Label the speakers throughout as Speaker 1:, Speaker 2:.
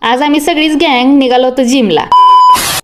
Speaker 1: आज आम्ही सगळीच गँग निघालो होतो जिमला.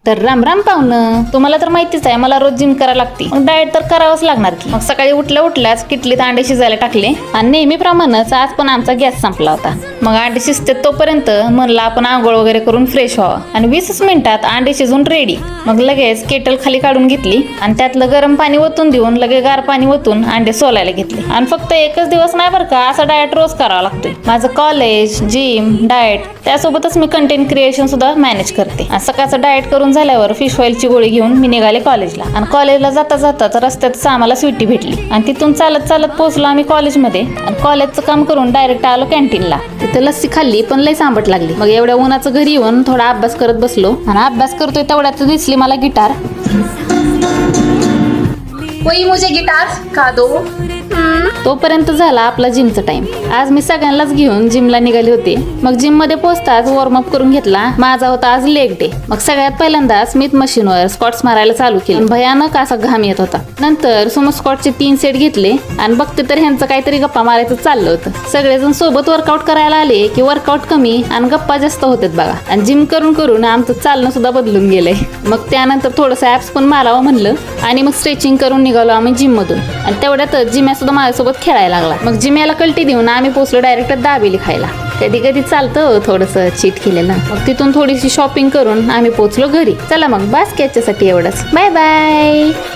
Speaker 1: तर राम राम पाहुणं, तुम्हाला तर माहितीच आहे मला रोज जिम करायला लागते. मग डाएट तर करावंच लागणार की. मग सकाळी उठल्याच किटलीत अंडे शिजायला टाकले आणि नेहमीप्रमाणेच आज पण आमचा गॅस संपला होता. मग अंडे शिजते तोपर्यंत म्हणलं आपण आंघोळ वगैरे करून फ्रेश व्हावं आणि 20 मिनिटात अंडे शिजून रेडी. मग लगेच केटल खाली काढून घेतली आणि त्यातलं गरम पाणी ओतून देऊन लगेच गार पाणी ओतून अंडे सोलायला घेतले. आणि फक्त एकच दिवस नाही बरं का, असा डाएट रोज करावा लागतोय. माझं कॉलेज, जिम, डाएट त्यासोबतच मी कंटेंट क्रिएशन सुद्धा मॅनेज करते. आणि सकाळचं डाएट करून झाल्यावर फिश ऑइलची गोळी घेऊन मी निघाले कॉलेजला. आणि कॉलेजला जाता जाता रस्त्यातच आम्हाला स्वीटी भेटली आणि तिथून चालत चालत पोहोचलो आम्ही कॉलेजमध्ये. आणि कॉलेजचं काम करून डायरेक्ट आलो कॅन्टीनला. तिथे लस्सी खाल्ली पण लई सांबट लागली. मग एवढ्या उन्हाचं घरी येऊन थोडा अभ्यास करत बसलो आणि अभ्यास करतोय तेवढ्यात दिसली मला गिटार.
Speaker 2: कोई मुझे गिटार का दो.
Speaker 1: तोपर्यंत झाला आपला जिमचा टाइम. आज मी सगळ्यांनाच घेऊन जिमला निघाले होते. मग जिम मध्ये पोहोचताच वॉर्मअप करून घेतला. माझा होता आज लेग डे. मग सगळ्यात पहिल्यांदा स्मिथ मशीनवर स्क्वॉट्स मारायला चालू केले. भयानक असा घाम येत होता. नंतर सुमो स्क्वॉटचे 3 सेट घेतले आणि बघते तर ह्यांचं काहीतरी गप्पा मारायचं चाललं होतं. सगळेजण सोबत वर्कआउट करायला आले की वर्कआउट कमी आणि गप्पा जास्त होतात बघा. आणि जिम करून करून आमचं चालणं सुद्धा बदलून गेलंय. मग त्यानंतर थोडंसं ऍप्स पण मारावं म्हणलं आणि मग स्ट्रेचिंग करून निघालो आम्ही जिम मधून. आणि तेवढ्यातच जिम्या सुद्धा माझ्यासोबत खेळायला लागला. मग जिम्याला कल्टी देऊन आम्ही पोहोचलो डायरेक्ट दाबेली खायला. कधी कधी चालतं थोडंसं चीट केलेलं. मग तिथून थोडीशी शॉपिंग करून आम्ही पोहोचलो घरी. चला मग बास याच्यासाठी एवढंच. Bye bye.